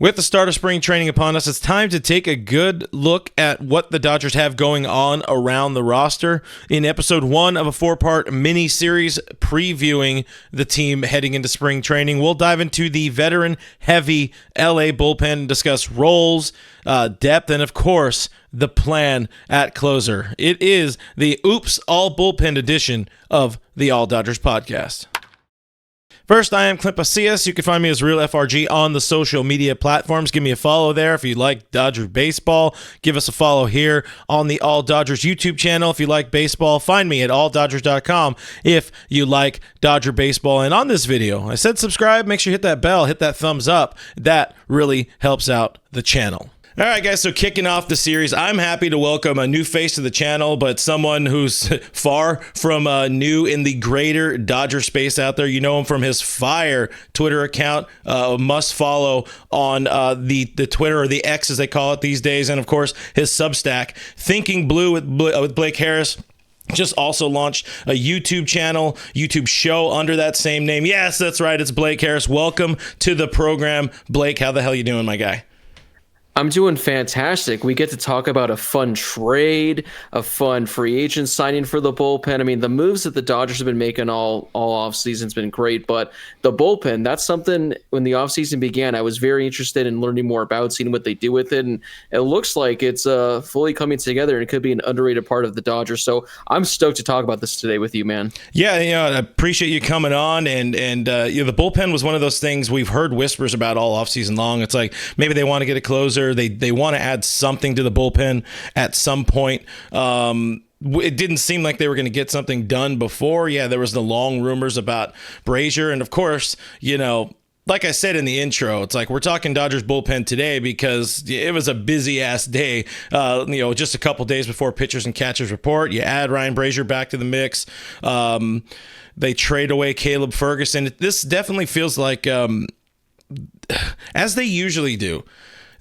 With the start of spring training upon us, it's time to take a good look at what the Dodgers have going on around the roster in episode 1 of a 4-part mini-series previewing the team heading into spring training. We'll dive into the veteran-heavy LA bullpen and discuss roles, depth, and, of course, the plan at closer. It is the Oops All Bullpen edition of the All Dodgers podcast. First, I am Clint Pasillas. You can find me as Real FRG on the social media platforms. Give me a follow there if you like Dodger baseball. Give us a follow here on the All Dodgers YouTube channel if you like baseball. Find me at alldodgers.com if you like Dodger baseball. And on this video, I said subscribe. Make sure you hit that bell, hit that thumbs up. That really helps out the channel. All right, guys, so kicking off the series, I'm happy to welcome a new face to the channel, but someone who's far from new in the greater Dodger space out there. You know him from his fire Twitter account, must follow on the Twitter, or the X as they call it these days, and, of course, his Substack, Thinking Blue with Blake Harris. Just also launched a YouTube channel, YouTube show under that same name. Yes, that's right, it's Blake Harris. Welcome to the program. Blake, how the hell you doing, my guy? I'm doing fantastic. We get to talk about a fun trade, a fun free agent signing for the bullpen. I mean, the moves that the Dodgers have been making all offseason has been great, but the bullpen, that's something when the offseason began, I was very interested in learning more about, seeing what they do with it, and it looks like it's fully coming together, and it could be an underrated part of the Dodgers. So I'm stoked to talk about this today with you, man. Yeah, I appreciate you coming on, and the bullpen was one of those things we've heard whispers about all offseason long. It's like maybe they want to get a closer. They want to add something to the bullpen at some point. It didn't seem like they were going to get something done before. Yeah, there was the long rumors about Brazier. And, of course, like I said in the intro, it's like we're talking Dodgers bullpen today because it was a busy-ass day. Just a couple days before pitchers and catchers report, you add Ryan Brazier back to the mix. They trade away Caleb Ferguson. This definitely feels like, as they usually do,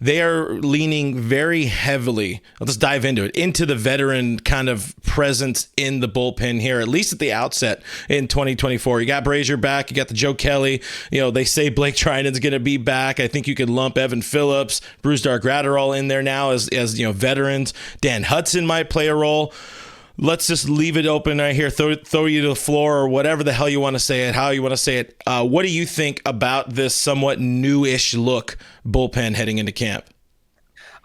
they are leaning very heavily, let's dive into it, into the veteran kind of presence in the bullpen here, at least at the outset in 2024. You got Brazier back. You got the Joe Kelly. They say Blake Trinan's going to be back. I think you could lump Evan Phillips, Brusdar Graterol in there now as veterans. Dan Hudson might play a role. Let's just leave it open right here, throw you to the floor, or whatever the hell you want to say it, how you want to say it. What do you think about this somewhat newish look bullpen heading into camp?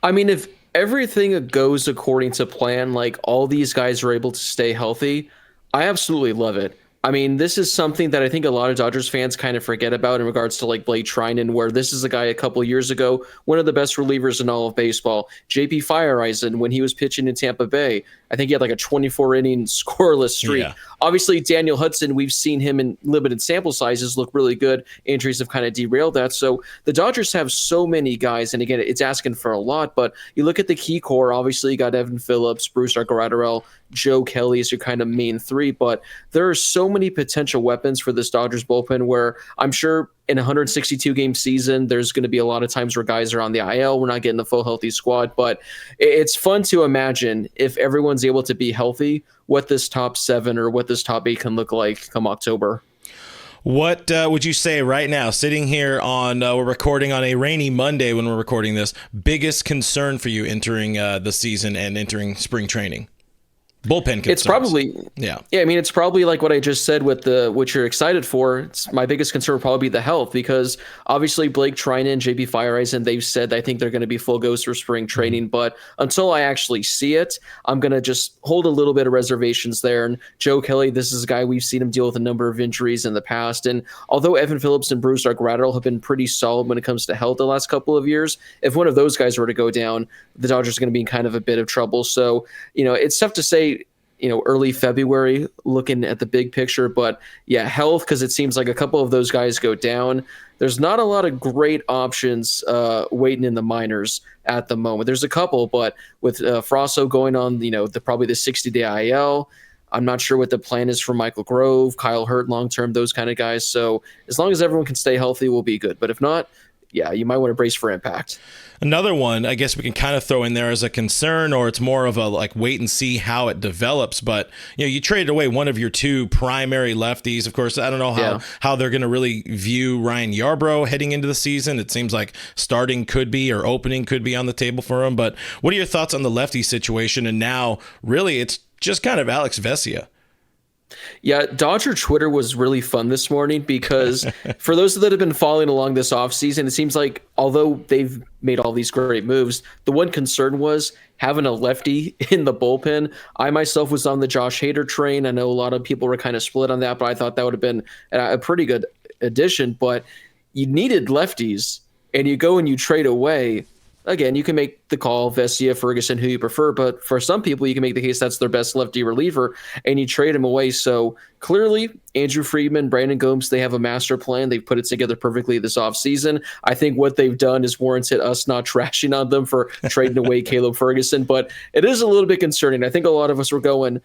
I mean, if everything goes according to plan, like all these guys are able to stay healthy, I absolutely love it. I mean, this is something that I think a lot of Dodgers fans kind of forget about in regards to like Blake Trinan, where this is a guy a couple of years ago, one of the best relievers in all of baseball. JP Fireeisen, when he was pitching in Tampa Bay, I think he had like a 24-inning scoreless streak. Yeah. Obviously, Daniel Hudson, we've seen him in limited sample sizes look really good. Injuries have kind of derailed that. So the Dodgers have so many guys, and again, it's asking for a lot, but you look at the key core, obviously you got Evan Phillips, Brusdar Graterol, Joe Kelly is your kind of main three, but there are so many potential weapons for this Dodgers bullpen where I'm sure in a 162-game season, there's going to be a lot of times where guys are on the IL. We're not getting the full healthy squad, but it's fun to imagine if everyone's able to be healthy, what this top 7 or what this top 8 can look like come October. What would you say right now, sitting here on, we're recording on a rainy Monday when we're recording this, biggest concern for you entering the season and entering spring training? Bullpen concerns. It's probably I mean, it's probably like what I just said with what you're excited for. It's my biggest concern would probably be the health, because obviously Blake Trinan, JP Fireeisen, they've said I think they're going to be full goes for spring training, but until I actually see it, I'm going to just hold a little bit of reservations there. And Joe Kelly, this is a guy we've seen him deal with a number of injuries in the past, and although Evan Phillips and Brusdar Graterol have been pretty solid when it comes to health the last couple of years, if one of those guys were to go down, the Dodgers are going to be in kind of a bit of trouble. So it's tough to say early February looking at the big picture, but yeah, health, because it seems like a couple of those guys go down. There's not a lot of great options waiting in the minors at the moment. There's a couple, but with Frosso going on, probably the 60-day IL, I'm not sure what the plan is for Michael Grove, Kyle Hurt long-term, those kind of guys. So as long as everyone can stay healthy, we'll be good. But if not, yeah, you might want to brace for impact. Another one, I guess we can kind of throw in there as a concern, or it's more of a like wait and see how it develops. But you traded away one of your two primary lefties. Of course, I don't know how they're going to really view Ryan Yarbrough heading into the season. It seems like starting could be or opening could be on the table for him. But what are your thoughts on the lefty situation? And now, really, it's just kind of Alex Vesia. Yeah, Dodger Twitter was really fun this morning because for those that have been following along this offseason, it seems like although they've made all these great moves, the one concern was having a lefty in the bullpen. I myself was on the Josh Hader train. I know a lot of people were kind of split on that, but I thought that would have been a pretty good addition. But you needed lefties, and you go and you trade away. Again, you can make the call, Vesia, Ferguson, who you prefer, but for some people, you can make the case that's their best lefty reliever, and you trade him away. So clearly, Andrew Friedman, Brandon Gomes, they have a master plan. They've put it together perfectly this offseason. I think what they've done is warranted us not trashing on them for trading away Caleb Ferguson, but it is a little bit concerning. I think a lot of us were going,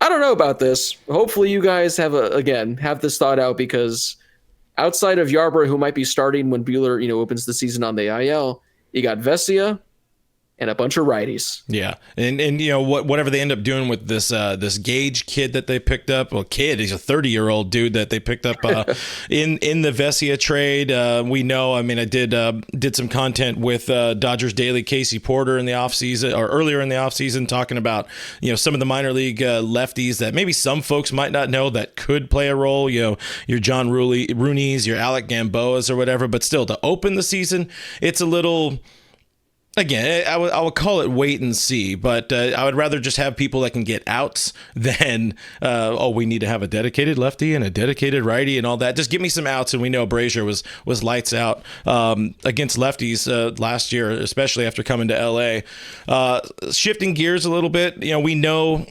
I don't know about this. Hopefully you guys have this thought out, because outside of Yarbrough, who might be starting when Buehler, opens the season on the IL, you got Vesia and a bunch of righties. Yeah, and whatever they end up doing with this Gage kid that they picked up. Well, he's a 30-year-old dude that they picked up in the Vesia trade. We know. I mean, I did some content with Dodgers Daily Casey Porter in the offseason, or earlier in the offseason, talking about some of the minor league lefties that maybe some folks might not know that could play a role. Your John Rooney's, your Alec Gamboa's, or whatever. But still, to open the season, it's a little. Again, I would call it wait and see, but I would rather just have people that can get outs than, we need to have a dedicated lefty and a dedicated righty and all that. Just give me some outs, and we know Brazier was lights out against lefties last year, especially after coming to L.A. Shifting gears a little bit, we know...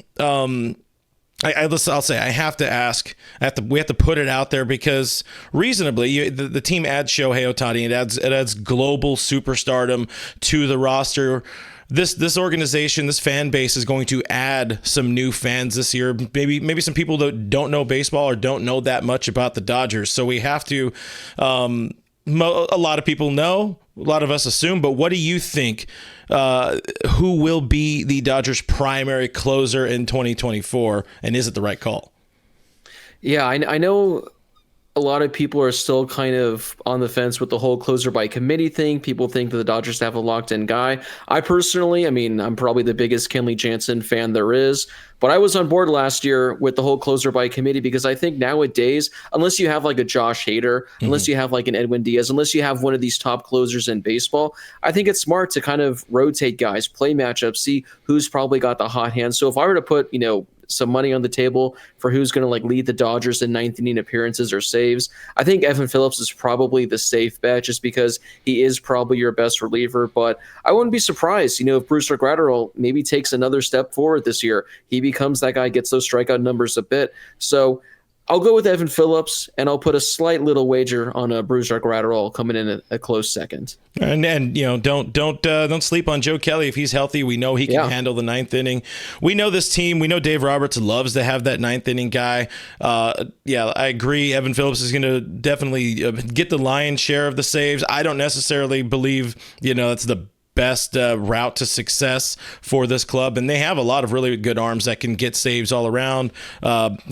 I'll say I have to ask. We have to put it out there, because reasonably, the team adds Shohei Ohtani. It adds global superstardom to the roster. This organization, this fan base, is going to add some new fans this year. Maybe some people that don't know baseball or don't know that much about the Dodgers. So we have to. A lot of people know. A lot of us assume. But what do you think? Who will be the Dodgers' primary closer in 2024, and is it the right call? Yeah, I know a lot of people are still kind of on the fence with the whole closer by committee thing. People think that the Dodgers have a locked-in guy. I personally, I'm probably the biggest Kenley Jansen fan there is, but I was on board last year with the whole closer by committee, because I think nowadays, unless you have like a Josh Hader, unless you have like an Edwin Diaz, unless you have one of these top closers in baseball, I think it's smart to kind of rotate guys, play matchups, see who's probably got the hot hand. So if I were to put, some money on the table for who's going to like lead the Dodgers in ninth inning appearances or saves, I think Evan Phillips is probably the safe bet, just because he is probably your best reliever. But I wouldn't be surprised, if Brusdar Graterol maybe takes another step forward this year. He becomes that guy, gets those strikeout numbers a bit. So I'll go with Evan Phillips, and I'll put a slight little wager on a Brusdar Graterol coming in a close second. And don't sleep on Joe Kelly if he's healthy. We know he can handle the ninth inning. We know this team. We know Dave Roberts loves to have that ninth inning guy. I agree. Evan Phillips is going to definitely get the lion's share of the saves. I don't necessarily believe that's the best route to success for this club, and they have a lot of really good arms that can get saves all around. Blake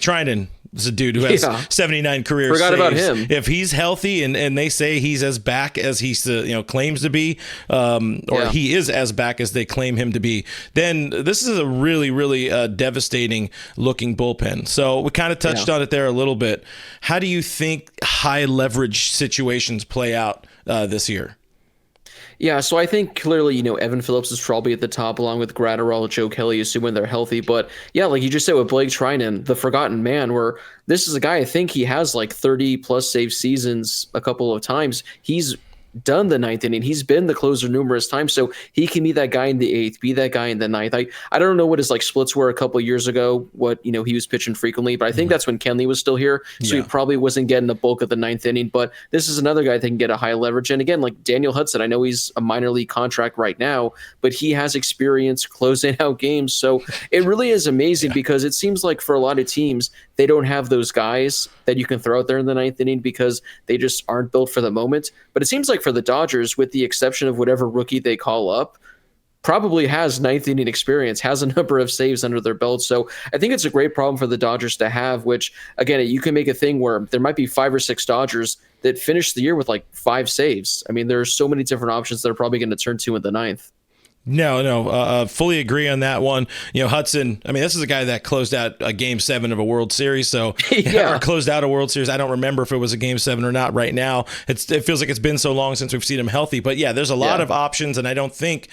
Trinan is a dude who has 79 career Forgot saves. about him. If he's healthy and they say he's as back as he claims to be, he is as back as they claim him to be, then this is a really, really devastating looking bullpen. So we kind of touched on it there a little bit. How do you think high leverage situations play out this year? Yeah, so I think clearly, Evan Phillips is probably at the top, along with Graterol, Joe Kelly, assuming they're healthy. But yeah, like you just said with Blake Trinan, the forgotten man, where this is a guy, I think he has like 30 plus save seasons a couple of times. He's done the ninth inning. He's been the closer numerous times, so he can be that guy in the eighth, be that guy in the ninth. I don't know what his splits were a couple of years ago, what he was pitching frequently, but I think that's when Kenley was still here, so he probably wasn't getting the bulk of the ninth inning. But this is another guy that can get a high leverage. And again, like Daniel Hudson, I know he's a minor league contract right now, but he has experience closing out games. So it really is amazing because it seems like for a lot of teams, they don't have those guys that you can throw out there in the ninth inning because they just aren't built for the moment. But it seems like for the Dodgers, with the exception of whatever rookie they call up, probably has ninth inning experience, has a number of saves under their belt. So I think it's a great problem for the Dodgers to have, which, again, you can make a thing where there might be 5 or 6 Dodgers that finish the year with like 5 saves. I mean, there's so many different options they're probably going to turn to in the ninth. No, fully agree on that one. Hudson, I mean, this is a guy that closed out a game 7 of a World Series. So, yeah. Or closed out a World Series. I don't remember if it was a game 7 or not right now. It feels like it's been so long since we've seen him healthy. But yeah, there's a lot of options, and I don't think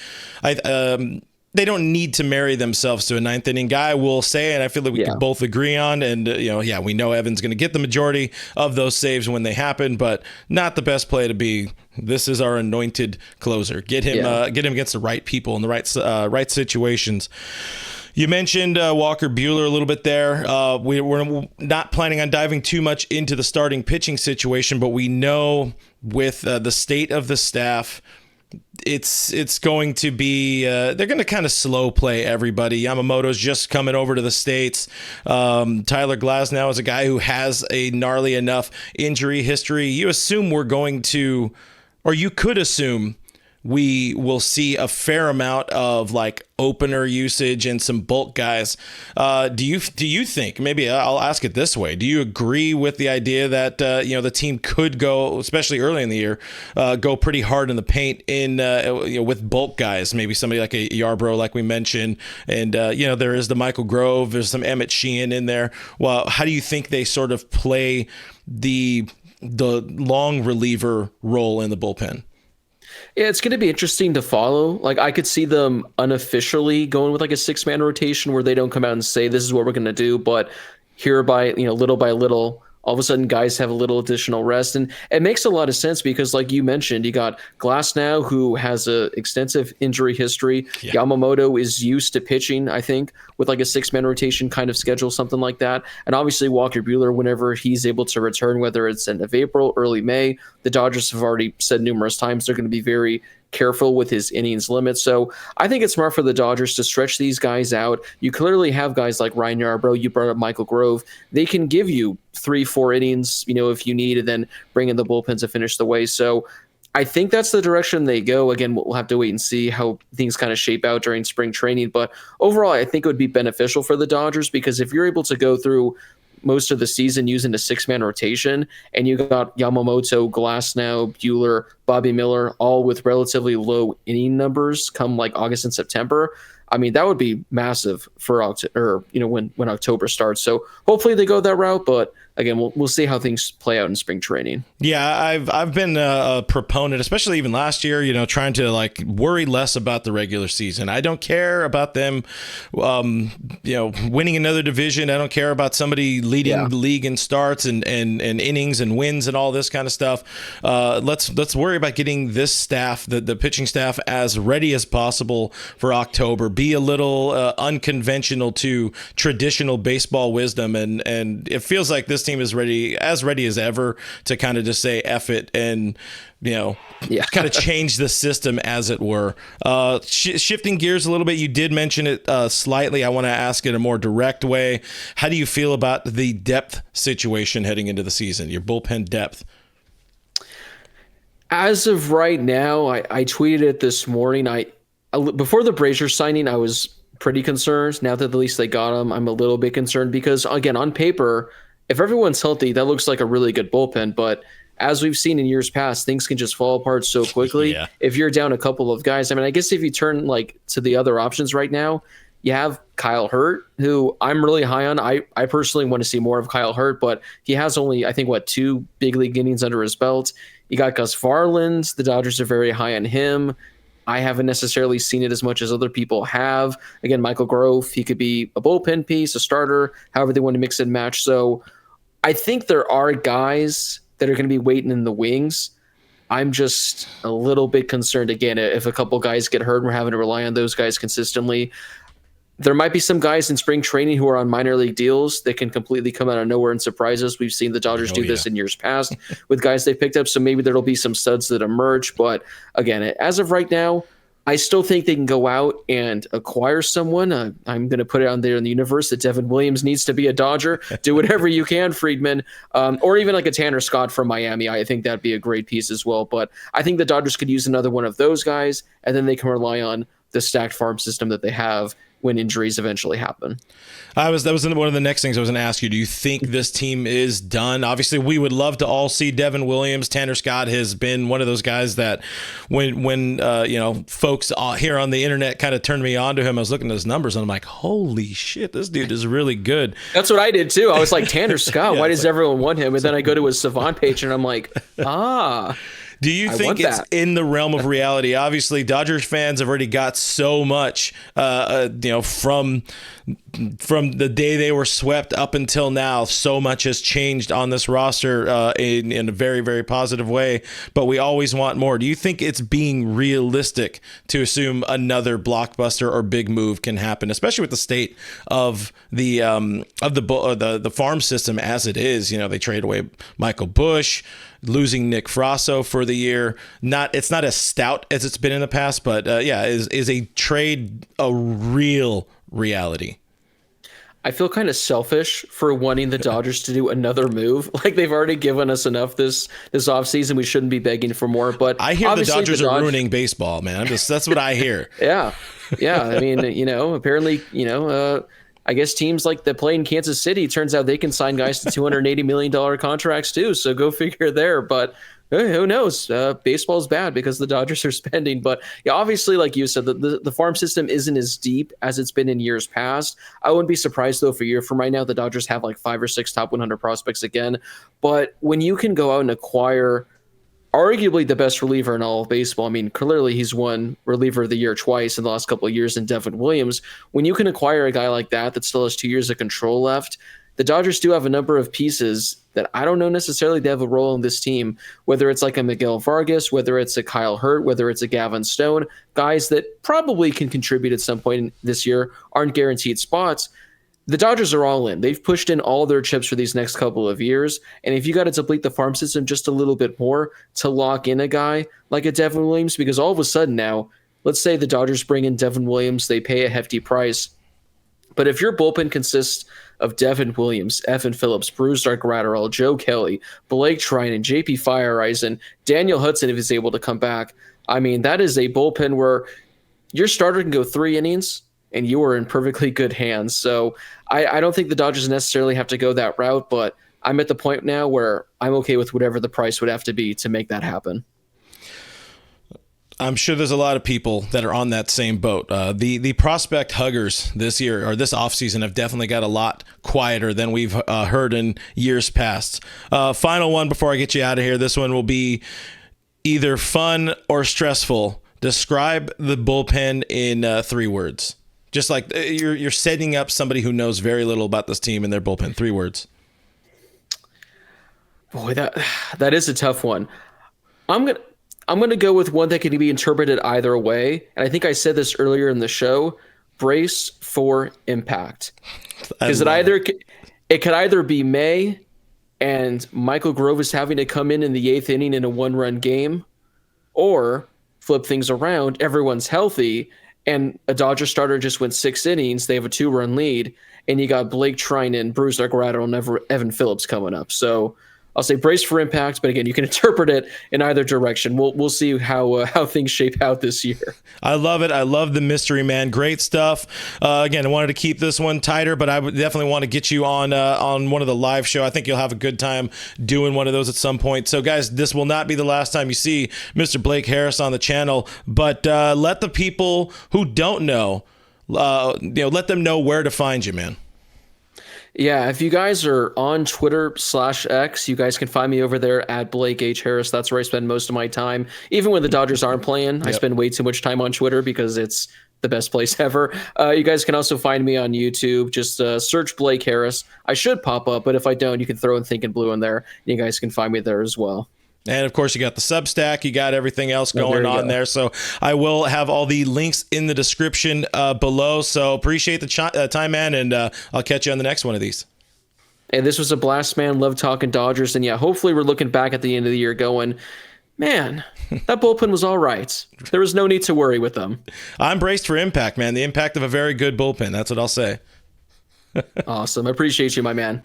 they don't need to marry themselves to a ninth inning guy, we'll say, and I feel like we can both agree on. And, we know Evan's going to get the majority of those saves when they happen, but not the best play to be. This is our anointed closer. Get him against the right people in the right situations. You mentioned Walker Buehler a little bit there. We're not planning on diving too much into the starting pitching situation, but we know with the state of the staff, it's going to be they're going to kind of slow play everybody. Yamamoto's just coming over to the States. Tyler Glasnow is a guy who has a gnarly enough injury history. You assume we're going to, or you could assume we will see a fair amount of like opener usage and some bulk guys. Do you think, maybe I'll ask it this way, do you agree with the idea that the team could go, especially early in the year, go pretty hard in the paint with bulk guys, maybe somebody like a Yarbrough like we mentioned, and there is the Michael Grove, there's some Emmett Sheehan in there. Well, how do you think they sort of play the long reliever role in the bullpen? Yeah, it's going to be interesting to follow. Like, I could see them unofficially going with like a 6-man rotation where they don't come out and say this is what we're going to do, but hereby, little by little, all of a sudden guys have a little additional rest. And it makes a lot of sense because, like you mentioned, you got Glasnow, who has a extensive injury history. Yeah. Yamamoto is used to pitching, I think, with like a 6-man rotation kind of schedule, something like that. And obviously Walker Buehler, whenever he's able to return, whether it's end of April, early May, the Dodgers have already said numerous times they're going to be very careful with his innings limit. So I think it's smart for the Dodgers to stretch these guys out. You clearly have guys like Ryan Yarbrough, you brought up Michael Grove. They can give you 3-4 innings, if you need, and then bring in the bullpen to finish the way. So I think that's the direction they go. Again, we'll have to wait and see how things kind of shape out during spring training. But overall, I think it would be beneficial for the Dodgers because if you're able to go through most of the season using a 6-man rotation, and you got Yamamoto, Glasnow, Buehler, Bobby Miller, all with relatively low inning numbers come like August and September. I mean, that would be massive for when October starts. So hopefully they go that route, but again, we'll see how things play out in spring training. Yeah, I've been a proponent, especially even last year, trying to like worry less about the regular season. I don't care about them, winning another division. I don't care about somebody leading the league in starts and innings and wins and all this kind of stuff. Let's worry about getting this staff, the pitching staff, as ready as possible for October. Be a little unconventional to traditional baseball wisdom, and it feels like this team is ready as ever to kind of just say F it and kind of change the system, as it were. Shifting gears a little bit, you did mention it slightly. I want to ask it a more direct way. How do you feel about the depth situation heading into the season, your bullpen depth? As of right now, I tweeted it this morning. Before the Brazier signing, I was pretty concerned. Now that at least they got him, I'm a little bit concerned because, again, on paper, if everyone's healthy, that looks like a really good bullpen. But as we've seen in years past, things can just fall apart so quickly. Yeah. If you're down a couple of guys, I mean, I guess if you turn to the other options right now, you have Kyle Hurt, who I'm really high on. I personally want to see more of Kyle Hurt, but he has only, I think, 2 big league innings under his belt. You got Gus Varland. The Dodgers are very high on him. I haven't necessarily seen it as much as other people have. Again, Michael Grove, he could be a bullpen piece, a starter, however they want to mix and match. So I think there are guys that are going to be waiting in the wings. I'm just a little bit concerned, again, if a couple guys get hurt and we're having to rely on those guys consistently. There might be some guys in spring training who are on minor league deals that can completely come out of nowhere and surprise us. We've seen the Dodgers do this in years past with guys they picked up, so maybe there'll be some studs that emerge. But again, as of right now, I still think they can go out and acquire someone. I'm going to put it out there in the universe that Devin Williams needs to be a Dodger. Do whatever you can, Friedman, or even like a Tanner Scott from Miami. I think that'd be a great piece as well. But I think the Dodgers could use another one of those guys, and then they can rely on the stacked farm system that they have when injuries eventually happen. That was one of the next things I was going to ask you. Do you think this team is done? Obviously, we would love to all see Devin Williams. Tanner Scott has been one of those guys that when folks here on the internet kind of turned me on to him, I was looking at his numbers and I'm like, holy shit, this dude is really good. That's what I did too. I was like, Tanner Scott, why does everyone want him? And then I go to his Savant page and I'm like, Do you think it's in the realm of reality? Obviously, Dodgers fans have already got so much, from the day they were swept up until now. So much has changed on this roster in a very, very positive way. But we always want more. Do you think it's being realistic to assume another blockbuster or big move can happen, especially with the state of the farm system as it is? They trade away Michael Busch, losing Nick Frasso for the year. It's not as stout as it's been in the past, but is a trade a real reality? I feel kind of selfish for wanting the Dodgers to do another move. Like, they've already given us enough this offseason. We shouldn't be begging for more. But I hear the Dodgers are ruining baseball, man. That's what I hear. Yeah. I mean, apparently, I guess teams like that play in Kansas City, turns out they can sign guys to $280 million contracts too. So go figure there. But who knows? Baseball's bad because the Dodgers are spending. But yeah, obviously, like you said, the farm system isn't as deep as it's been in years past. I wouldn't be surprised, though, if a year from right now, the Dodgers have like 5 or 6 top 100 prospects again. But when you can go out and acquire arguably the best reliever in all of baseball. I mean, clearly he's won reliever of the year twice in the last couple of years in Devin Williams. When you can acquire a guy like that still has 2 years of control left, the Dodgers do have a number of pieces that I don't know necessarily they have a role in this team, whether it's like a Miguel Vargas, whether it's a Kyle Hurt, whether it's a Gavin Stone, guys that probably can contribute at some point this year, aren't guaranteed spots. The Dodgers are all in. They've pushed in all their chips for these next couple of years. And if you got to deplete the farm system just a little bit more to lock in a guy like a Devin Williams, because all of a sudden now, let's say the Dodgers bring in Devin Williams, they pay a hefty price. But if your bullpen consists of Devin Williams, Evan Phillips, Brusdar Graterol, Joe Kelly, Blake Trinan, JP Fireeisen, Daniel Hudson if he's able to come back, I mean, that is a bullpen where your starter can go 3 innings and you are in perfectly good hands. So I don't think the Dodgers necessarily have to go that route, but I'm at the point now where I'm okay with whatever the price would have to be to make that happen. I'm sure there's a lot of people that are on that same boat. The prospect huggers this year or this offseason have definitely got a lot quieter than we've heard in years past. Final one before I get you out of here. This one will be either fun or stressful. Describe the bullpen in 3 words. Just like you're setting up somebody who knows very little about this team and their bullpen. 3 words. Boy, that is a tough one. I'm gonna go with one that can be interpreted either way, and I think I said this earlier in the show. Brace for impact, because it could either be May and Michael Grove is having to come in the 8th inning in a 1-run game, or flip things around. Everyone's healthy, and a Dodger starter just went 6 innings. They have a 2-run lead, and you got Blake Trinan, Brusdar Graterol, and Evan Phillips coming up. So I'll say brace for impact, but again, you can interpret it in either direction. We'll see how things shape out this year. I love it. I love the mystery, man. Great stuff. Again, I wanted to keep this one tighter, but I would definitely want to get you on one of the live show. I think you'll have a good time doing one of those at some point. So, guys, this will not be the last time you see Mr. Blake Harris on the channel. But let the people who don't know, let them know where to find you, man. Yeah, if you guys are on Twitter/X, you guys can find me over there at Blake H. Harris. That's where I spend most of my time. Even when the Dodgers aren't playing, yep. I spend way too much time on Twitter because it's the best place ever. You guys can also find me on YouTube. Just search Blake Harris. I should pop up, but if I don't, you can throw in Thinking Blue in there. And you guys can find me there as well. And, of course, you got the Substack. You got everything else going on there. So I will have all the links in the description below. So appreciate the time, man, and I'll catch you on the next one of these. And this was a blast, man. Love talking Dodgers. And, yeah, hopefully we're looking back at the end of the year going, man, that bullpen was all right. There was no need to worry with them. I'm braced for impact, man. The impact of a very good bullpen. That's what I'll say. Awesome. I appreciate you, my man.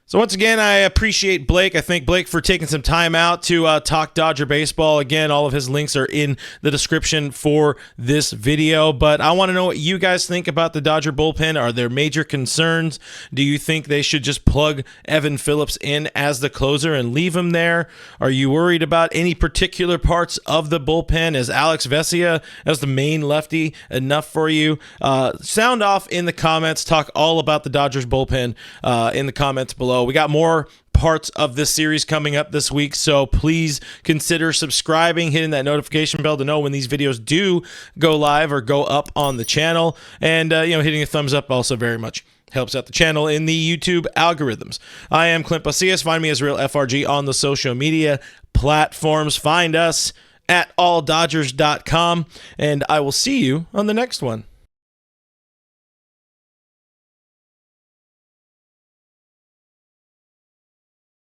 So once again, I appreciate Blake. I thank Blake for taking some time out to talk Dodger baseball. Again, all of his links are in the description for this video. But I want to know what you guys think about the Dodger bullpen. Are there major concerns? Do you think they should just plug Evan Phillips in as the closer and leave him there? Are you worried about any particular parts of the bullpen? Is Alex Vesia as the main lefty enough for you? Sound off in the comments. Talk all about the Dodgers bullpen in the comments below. We got more parts of this series coming up this week, so please consider subscribing, hitting that notification bell to know when these videos do go live or go up on the channel, and hitting a thumbs up also very much helps out the channel in the YouTube algorithms. I am Clint Pasillas. Find me as Real FRG on the social media platforms. Find us at alldodgers.com, and I will see you on the next one.